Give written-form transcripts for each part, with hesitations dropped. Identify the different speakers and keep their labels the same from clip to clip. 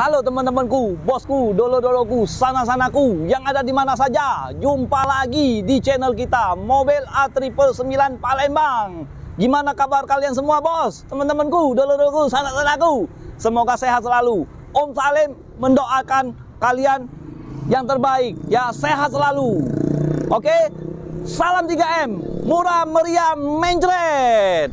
Speaker 1: Halo teman-temanku, bosku, dolo-doloku, sana-sanaku yang ada di mana saja. Jumpa lagi di channel kita Mobil A999 Palembang. Gimana kabar kalian semua, bos? Teman-temanku, dolo-doloku, sana-sanaku. Semoga sehat selalu. Om Salim mendoakan kalian yang terbaik, ya, sehat selalu. Oke? Salam 3M, murah meriah mencret.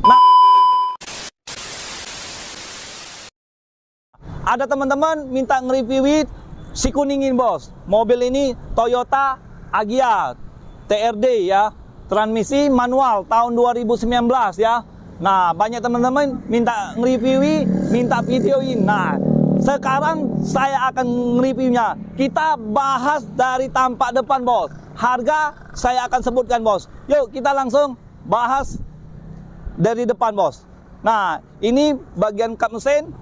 Speaker 1: Ada teman-teman minta nge-review si kuningin, bos. Mobil ini Toyota Agya TRD, ya. Transmisi manual tahun 2019, ya. Nah, banyak teman-teman minta nge-review, minta videoin. Nah, sekarang saya akan nge-reviewnya. Kita bahas dari tampak depan, bos. Harga saya akan sebutkan, bos. Yuk, kita langsung bahas dari depan, bos. Nah, ini bagian kap mesin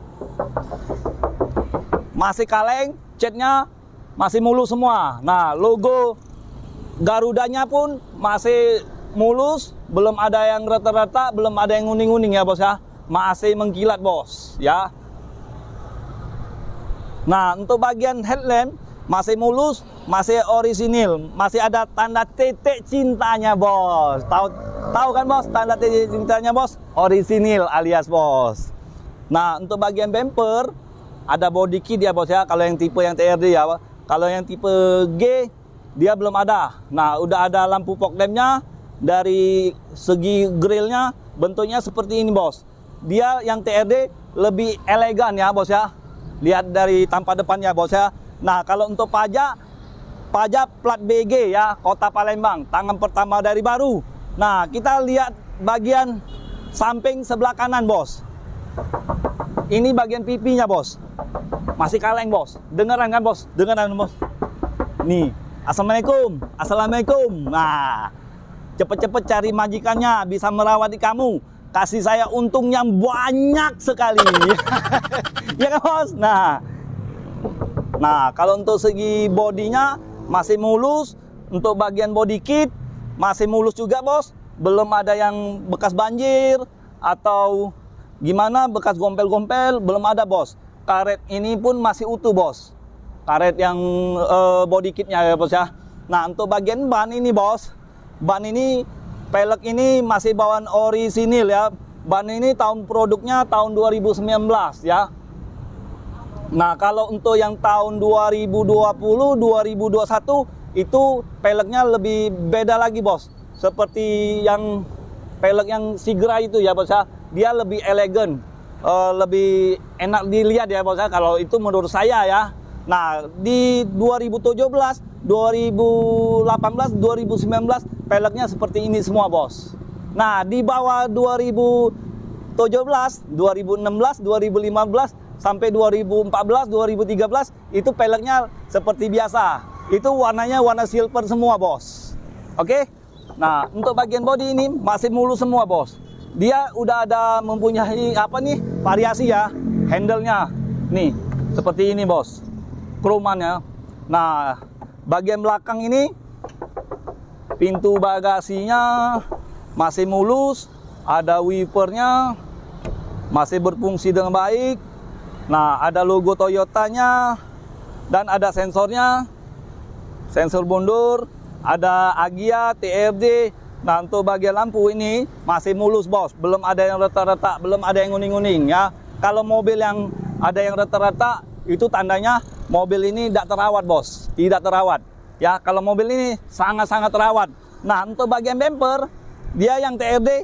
Speaker 1: masih kaleng, catnya masih mulus semua. Nah, logo Garudanya pun masih mulus, belum ada yang rata-rata, belum ada yang nguning-nguning, ya, bos, ya. Masih mengkilat, bos, ya. Nah, untuk bagian headlamp masih mulus, masih orisinil, masih ada tanda titik cintanya, bos. Tahu kan, bos, tanda titik cintanya, bos? Orisinil alias, bos. Nah, untuk bagian bumper ada body kit, ya, bos, ya. Kalau yang tipe yang TRD, ya. Kalau yang tipe G dia belum ada. Nah, udah ada lampu fog lampnya. Dari segi grillnya bentuknya seperti ini, bos. Dia yang TRD lebih elegan, ya, bos, ya. Lihat dari tampak depannya, bos, ya. Nah, kalau untuk pajak plat BG, ya, Kota Palembang, tangan pertama dari baru. Nah, kita lihat bagian samping sebelah kanan, bos. Ini bagian pipinya, bos. Masih kaleng, bos. Dengeran kan, bos? Dengeran, bos? Nih, assalamualaikum. Assalamualaikum. Nah, cepet-cepet cari majikannya, bisa merawat di kamu. Kasih saya untung yang banyak sekali. Ya kan, bos? Nah, kalau untuk segi bodinya masih mulus. Untuk bagian body kit masih mulus juga, bos. Belum ada yang bekas banjir atau gimana, bekas gompel-gompel, belum ada, bos. Karet ini pun masih utuh, bos. Karet yang body kitnya, ya, bos, ya. Nah, untuk bagian ban ini, bos. Ban ini, pelek ini masih bawaan orisinil, ya. Ban ini tahun produknya tahun 2019, ya. Nah, kalau untuk yang tahun 2020, 2021 itu peleknya lebih beda lagi, bos. Seperti yang pelek yang Sigra itu, ya, bos, ya. Dia lebih elegan, lebih enak dilihat, ya, bos, ya. Kalau itu menurut saya, ya. Nah, di 2017, 2018, 2019 peleknya seperti ini semua, bos. Nah, di bawah 2017, 2016, 2015 sampai 2014, 2013 itu peleknya seperti biasa. Itu warnanya warna silver semua, bos. Oke? Nah, untuk bagian bodi ini masih mulus semua, bos. Dia udah ada mempunyai apa nih, variasi, ya. Handle-nya nih seperti ini, bos. Kromannya. Nah, bagian belakang ini pintu bagasinya masih mulus, ada wipernya masih berfungsi dengan baik. Nah, ada logo Toyotanya dan ada sensornya, sensor mundur, ada Agya TRD. Nah, untuk bagian lampu ini masih mulus, bos. Belum ada yang retak-retak, belum ada yang nguning-nguning, ya. Kalau mobil yang ada yang retak-retak, itu tandanya mobil ini tidak terawat, bos. Tidak terawat, ya. Kalau mobil ini sangat-sangat terawat. Nah, untuk bagian bumper, dia yang TRD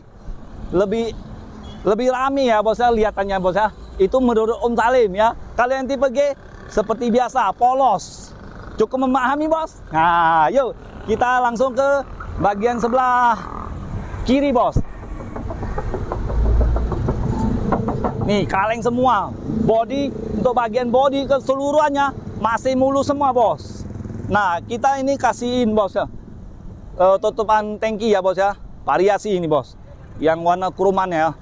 Speaker 1: lebih rame, ya, bos, ya, lihatannya, bos, ya. Itu menurut Om Salim, ya. Kalau yang tipe G seperti biasa, polos. Cukup memahami, bos? Nah, yuk kita langsung ke bagian sebelah kiri, bos. Nih, kaleng semua. Body, untuk bagian body keseluruhannya masih mulus semua, bos. Nah, kita ini kasihin, bos, ya. Tutupan tangki, ya, bos, ya. Variasi ini, bos. Yang warna kruman, ya.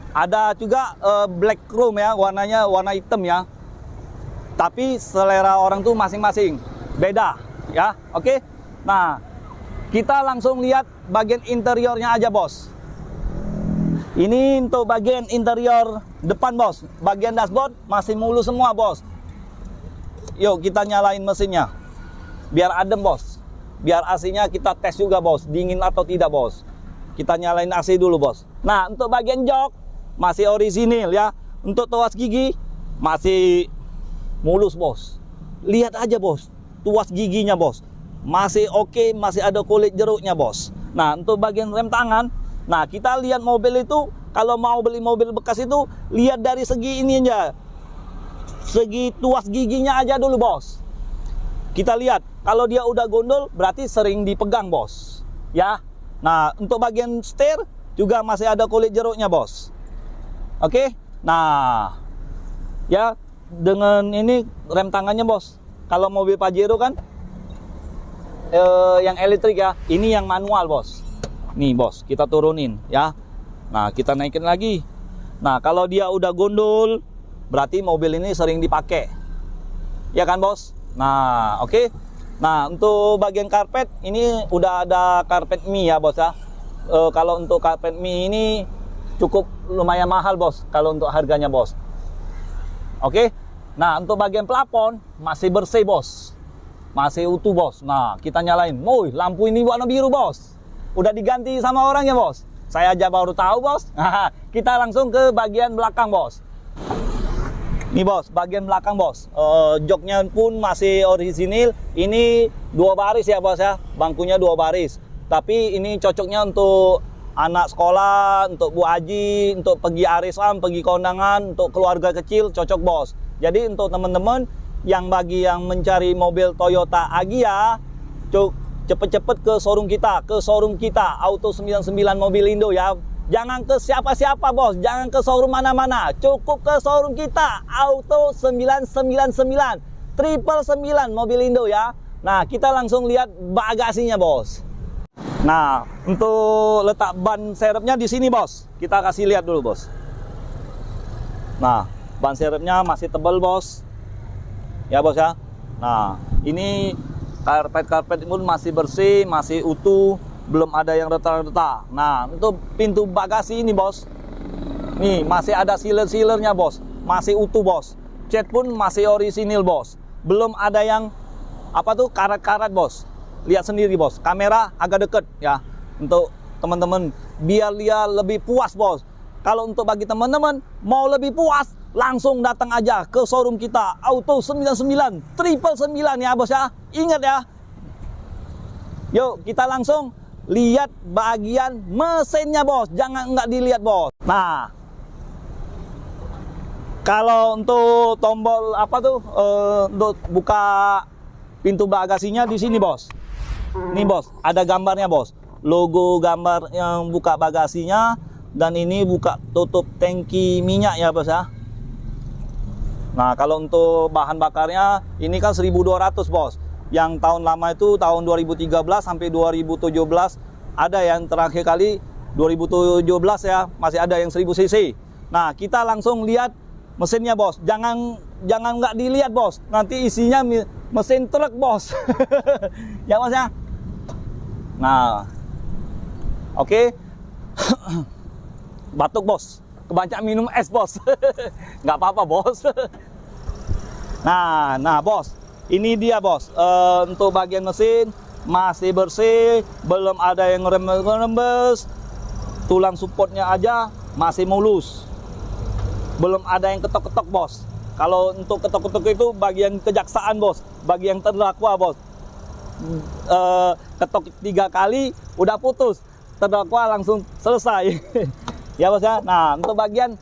Speaker 1: Ada juga black chrome, ya, warnanya warna hitam, ya. Tapi selera orang tuh masing-masing. Beda, ya. Oke. Nah, kita langsung lihat bagian interiornya aja, bos. Ini untuk bagian interior depan, bos. Bagian dashboard masih mulus semua, bos. Yuk kita nyalain mesinnya. Biar adem bos. Biar AC-nya kita tes juga bos, dingin atau tidak bos. Kita nyalain AC dulu bos. Nah untuk bagian jok masih orisinil ya. Untuk tuas gigi masih mulus bos. Lihat aja bos, tuas giginya bos masih oke, masih ada kulit jeruknya bos. Nah untuk bagian rem tangan, nah kita lihat mobil itu, kalau mau beli mobil bekas itu lihat dari segi ini aja, segi tuas giginya aja dulu bos. Kita lihat kalau dia udah gondol berarti sering dipegang bos ya. Nah untuk bagian setir juga masih ada kulit jeruknya bos. Oke, nah ya dengan ini rem tangannya bos. Kalau mobil Pajero kan yang elektrik ya, ini yang manual bos. Nih bos, kita turunin ya. Nah kita naikin lagi. Nah kalau dia udah gondol berarti mobil ini sering dipakai ya kan bos. Nah oke. Nah untuk bagian karpet ini udah ada karpet mie ya bos ya. Kalau untuk karpet mie ini cukup lumayan mahal bos kalau untuk harganya bos. Oke. Nah untuk bagian plafon masih bersih bos, masih utuh bos. Nah kita nyalain. Woi, lampu ini warna biru bos, udah diganti sama orangnya bos. Saya aja baru tahu bos. Kita langsung ke bagian belakang bos. Nih bos, bagian belakang bos, joknya pun masih orisinil. Ini 2 baris ya bos ya, bangkunya 2 baris. Tapi ini cocoknya untuk anak sekolah, untuk Bu Haji, untuk pergi arisan, pergi kondangan, untuk keluarga kecil cocok bos. Jadi untuk teman-teman yang bagi yang mencari mobil Toyota Agya, cepet-cepet ke showroom kita, Auto 99 Mobilindo ya. Jangan ke siapa-siapa bos, jangan ke showroom mana-mana, cukup ke showroom kita, Auto 999 999 Mobilindo ya. Nah kita langsung lihat bagasinya bos. Nah untuk letak ban serepnya di sini bos, kita kasih lihat dulu bos. Nah ban serepnya masih tebal bos ya bos ya. Nah ini karpet pun masih bersih, masih utuh, belum ada yang retak-retak. Nah untuk pintu bagasi ini bos, nih masih ada sealer-sealernya bos, masih utuh bos. Cat pun masih orisinil bos, belum ada yang apa tuh karat-karat bos. Lihat sendiri bos, kamera agak deket ya untuk teman-teman biar dia lebih puas bos. Kalau untuk bagi teman-teman mau lebih puas, langsung datang aja ke showroom kita, Auto 99 999 ya bos ya. Ingat ya. Yuk kita langsung lihat bagian mesinnya bos, jangan nggak dilihat bos. Nah kalau untuk tombol apa tuh untuk buka pintu bagasinya di sini bos. Nih bos, ada gambarnya bos, logo gambar yang buka bagasinya, dan ini buka tutup tangki minyak ya bos ya. Nah kalau untuk bahan bakarnya ini kan 1200 bos. Yang tahun lama itu tahun 2013 sampai 2017, ada yang terakhir kali 2017 ya, masih ada yang 1000 cc. Nah kita langsung lihat mesinnya bos, jangan nggak dilihat bos, nanti isinya mesin truk bos. Ya bos ya. Nah oke. Batuk bos, kebanyakan minum es bos. Nggak apa-apa bos. Nah bos, ini dia bos, untuk bagian mesin masih bersih, belum ada yang rembes, tulang supportnya aja masih mulus, belum ada yang ketok-ketok bos. Kalau untuk ketok-ketok itu bagian kejaksaan bos, bagi yang terdakwa bos. Ketok 3 kali udah putus, terdakwa langsung selesai. Ya bos ya. Nah untuk bagian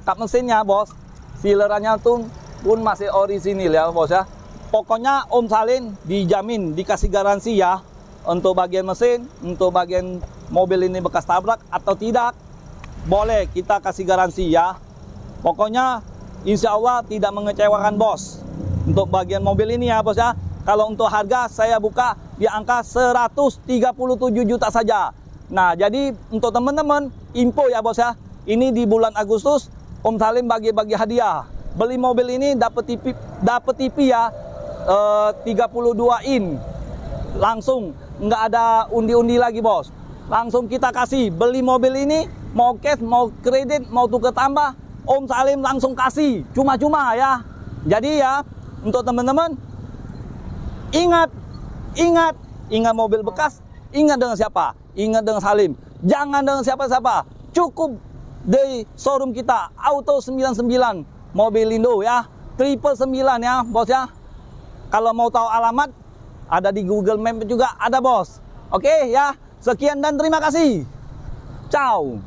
Speaker 1: kap mesinnya bos, sealerannya tuh pun masih orisinil ya bos ya. Pokoknya Om Salim dijamin, dikasih garansi ya. Untuk bagian mesin, untuk bagian mobil ini bekas tabrak atau tidak, boleh kita kasih garansi ya. Pokoknya insya Allah tidak mengecewakan bos. Untuk bagian mobil ini ya bos ya. Kalau untuk harga saya buka di angka 137 juta saja. Nah jadi untuk teman-teman info ya bos ya, ini di bulan Agustus Om Salim bagi-bagi hadiah. Beli mobil ini dapat TV ya, 32 in, langsung nggak ada undi-undi lagi bos, langsung kita kasih. Beli mobil ini mau cash, mau kredit, mau tukar tambah, Om Salim langsung kasih cuma-cuma ya. Jadi ya untuk teman-teman, ingat mobil bekas, ingat dengan siapa? Ingat dengan Salim. Jangan dengan siapa-siapa. Cukup di showroom kita, Auto 99 Mobilindo ya. 999 ya, bos ya. Kalau mau tahu alamat, ada di Google Map juga ada, bos. Oke ya, sekian dan terima kasih. Ciao.